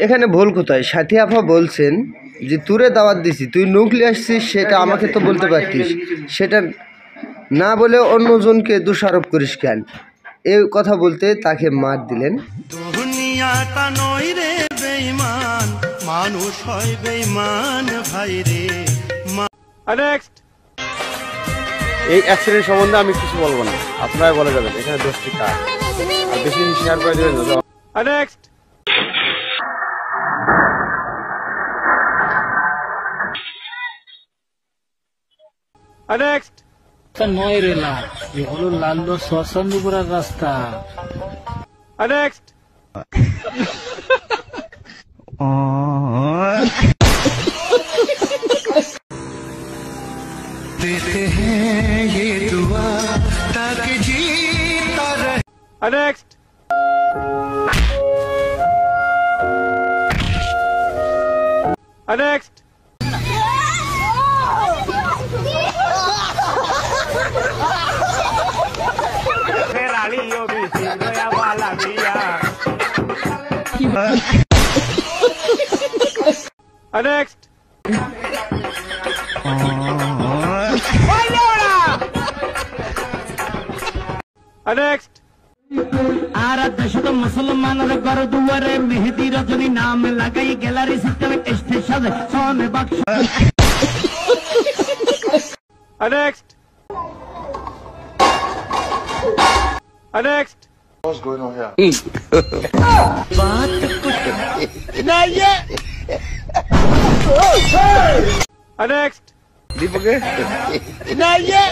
এখানে ভুল কোথায়? সাথী আপা বলছেন যে তুরে দাওয়াত দিছি, তুই নুকলি আসছিস, সেটা আমাকে তো বলতে পারতিস, সেটা না বলে অন্যজনকে দোষারোপ করিস কেন? এই কথা বলতে তাকে মার দিলেন। দুনিয়াটা নয় রে বেঈমান, মানুষ হয় বেঈমান ভাই রে। নেক্সট। এই অ্যাক্সিডেন্ট সম্বন্ধে আমি কিছু বলবো না, আপনারা বলে যাবেন এখানে দোষটি কার, আর বেশি শেয়ার করে দিবেন। নেক্সট। নেক্সট। নয় রে লাল, এ হলো লাল্লো শ্মশানপুরার রাস্তা। নেক্সট। देते हैं ये दुआ ताकि जीता रहे। नेक्स्ट। नेक्स्ट। नेक्स्ट। नेक्स्ट। আর দেশত মুসলমানের ঘর দুয়ারে মেহেদি রজনী নাম লাগাই গ্যালারি সিস্টেমে টেস্টে সাজে সোনে বাক্স। Next. Next. What's going on here? बात कुछ नहीं है। नेक्स्ट। दीपक नहीं है।